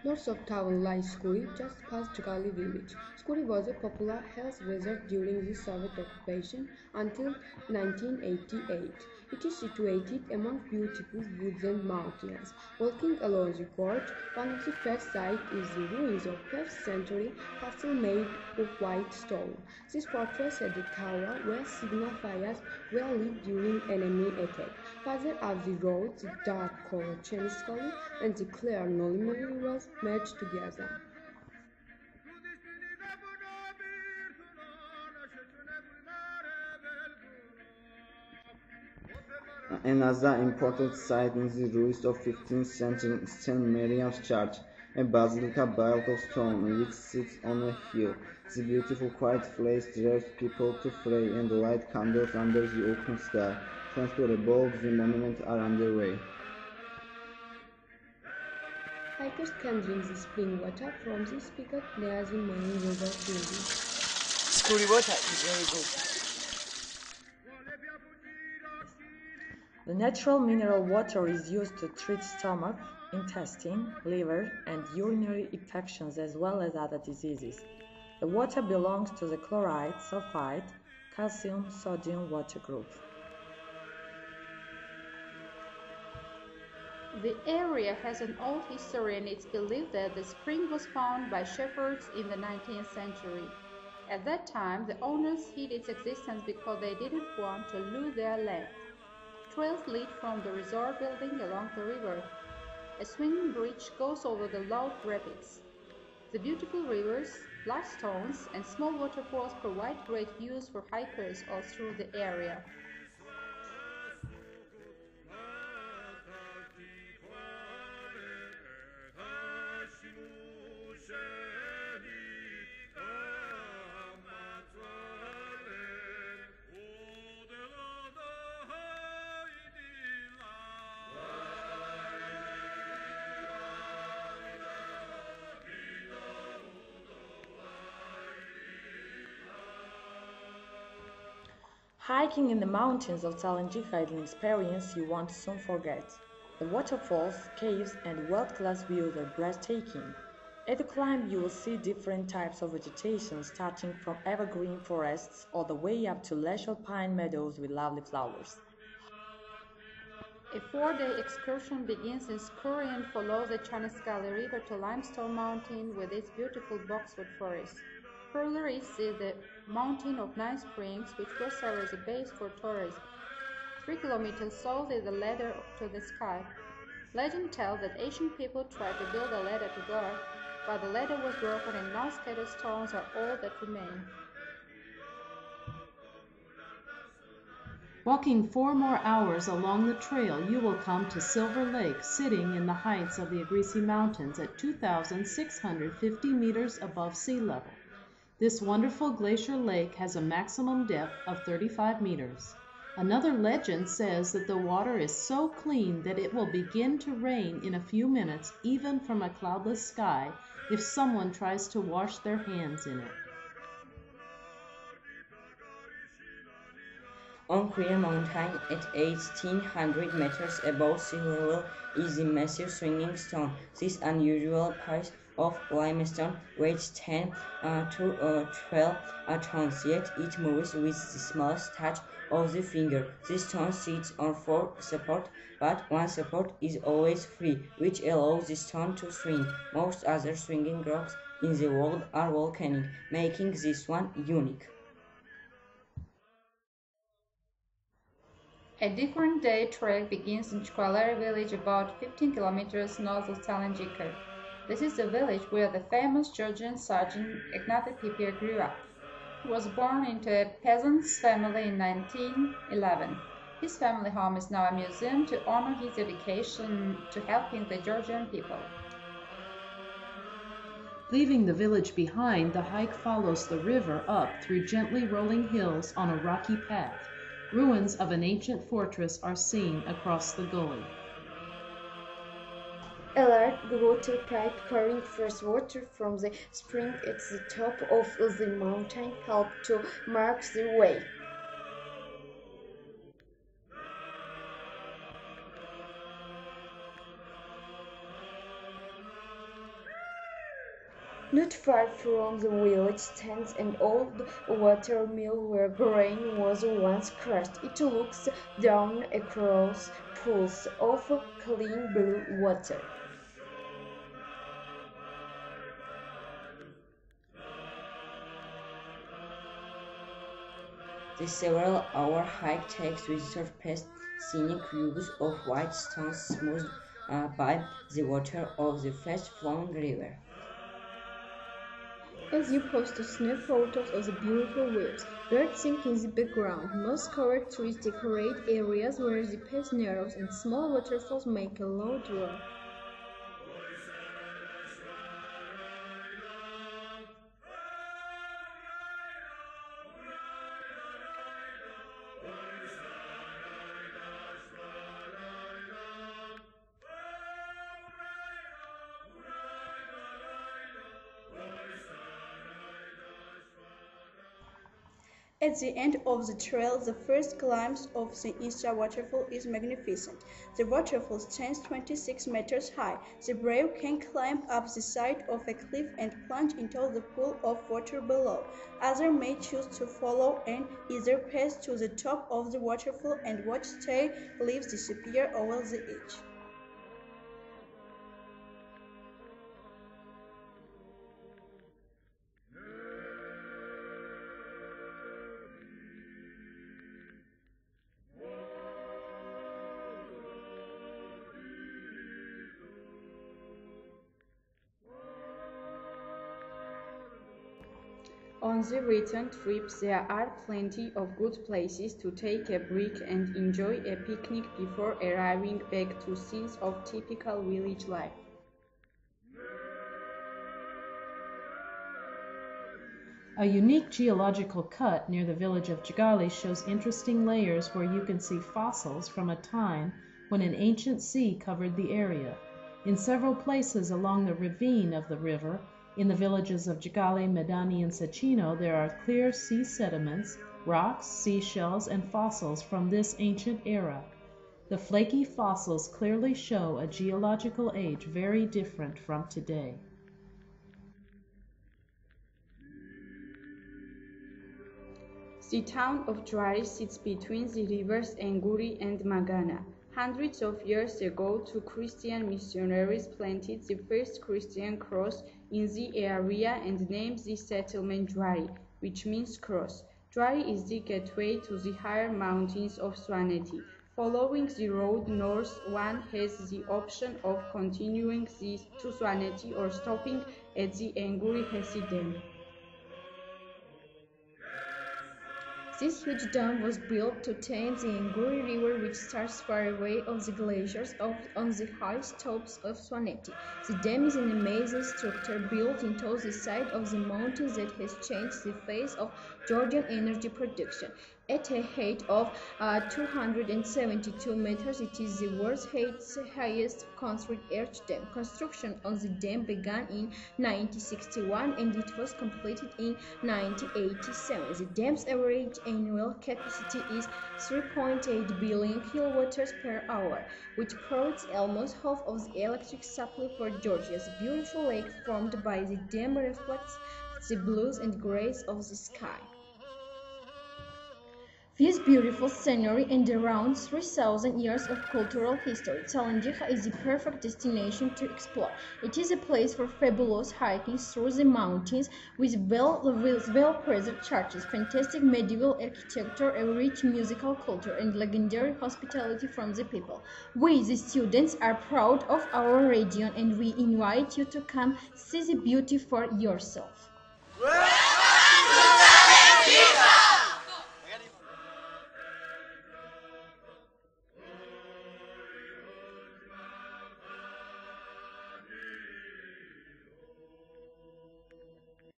North of town lies Skuri, just past Jagali village. Skuri was a popular health resort during the Soviet occupation until 1988. It is situated among beautiful woods and mountains. Walking along the gorge, one of the first sights is the ruins of 5th century castle made of white stone. This fortress had a tower where signal fires were lit during enemy attack. Further up the road, the dark-colored Chinese and the clear Nolimali rivers merge together. Another important site is the ruins of 15th century St. Mariam's Church, a basilica built of stone which sits on a hill. The beautiful quiet place drives people to pray and light candles under the open sky. Plans to rebuild the monument are underway. Hikers can drink the spring water from the spigot near the main river building. Spring water is very good. The natural mineral water is used to treat stomach, intestine, liver, and urinary infections as well as other diseases. The water belongs to the chloride, sulfide, calcium, sodium water group. The area has an old history and it's believed that the spring was found by shepherds in the 19th century. At that time, the owners hid its existence because they didn't want to lose their land. Trails lead from the resort building along the river. A swinging bridge goes over the loud rapids. The beautiful rivers, large stones, and small waterfalls provide great views for hikers all through the area. Hiking in the mountains of Tsalenjikha is an experience you won't soon forget. The waterfalls, caves, and world-class views are breathtaking. As you climb, you will see different types of vegetation starting from evergreen forests all the way up to lush alpine meadows with lovely flowers. A 4-day excursion begins in Skuri and follows the Chinese River to Limestone Mountain with its beautiful boxwood forest. Further east is the Mountain of Nine Springs, which will serve as a base for tourism. 3 kilometers south is the ladder to the sky. Legend tells that ancient people tried to build a ladder to God, but the ladder was broken and now scattered stones are all that remain. Walking 4 more hours along the trail, you will come to Silver Lake, sitting in the heights of the Agrisi Mountains at 2,650 meters above sea level. This wonderful glacier lake has a maximum depth of 35 meters. Another legend says that the water is so clean that it will begin to rain in a few minutes, even from a cloudless sky, if someone tries to wash their hands in it. On Clear Mountain, at 1,800 meters above sea level, is the massive swinging stone. This unusual piece of limestone weighs 10 to 12 tons, yet it moves with the smallest touch of the finger. This stone sits on 4 supports, but one support is always free, which allows the stone to swing. Most other swinging rocks in the world are volcanic, making this one unique. A different day trek begins in Chkwalari village about 15 kilometers north of Tsalenjikha. This is the village where the famous Georgian surgeon Ignatiy Pipir grew up. He was born into a peasant's family in 1911. His family home is now a museum to honor his dedication to helping the Georgian people. Leaving the village behind, the hike follows the river up through gently rolling hills on a rocky path. Ruins of an ancient fortress are seen across the gully. A large water pipe carrying fresh water from the spring at the top of the mountain helped to mark the way. Not far from the village stands an old watermill where grain was once crushed. It looks down across pools of clean blue water. The several-hour hike takes visitors past scenic views of white stones smoothed by the water of the fast-flowing river. As you post snow photos of the beautiful views, birds sing in the background, moss-covered trees decorate areas where the path narrows and small waterfalls make a loud roar. At the end of the trail, the first glimpse of the Istra waterfall is magnificent. The waterfall stands 26 meters high. The brave can climb up the side of a cliff and plunge into the pool of water below. Others may choose to follow and either pass to the top of the waterfall and watch tail leaves disappear over the edge. On the return trip, there are plenty of good places to take a break and enjoy a picnic before arriving back to scenes of typical village life. A unique geological cut near the village of Kigali shows interesting layers where you can see fossils from a time when an ancient sea covered the area. In several places along the ravine of the river, in the villages of Kigali, Medani, and Sacchino, there are clear sea sediments, rocks, seashells, and fossils from this ancient era. The flaky fossils clearly show a geological age very different from today. The town of Jwari sits between the rivers Enguri and Magana. Hundreds of years ago, two Christian missionaries planted the first Christian cross in the area and named the settlement Jwari, which means cross. Jwari is the gateway to the higher mountains of Swaneti. Following the road north, one has the option of continuing to Swaneti or stopping at the Enguri Hesi Dam. This huge dam was built to tame the Enguri River, which starts far away of the glaciers on the high slopes of Swaneti. The dam is an amazing structure built into the side of the mountains that has changed the face of Georgian energy production. At a height of 272 meters, it is the world's highest concrete arch dam. Construction on the dam began in 1961 and it was completed in 1987. The dam's average annual capacity is 3.8 billion kilowatts per hour, which provides almost half of the electric supply for Georgia. The beautiful lake formed by the dam reflects the blues and grays of the sky. This beautiful scenery and around 3,000 years of cultural history, Tsalenjikha is the perfect destination to explore. It is a place for fabulous hiking through the mountains with well-preserved churches, fantastic medieval architecture, a rich musical culture, and legendary hospitality from the people. We, the students, are proud of our region and we invite you to come see the beauty for yourself.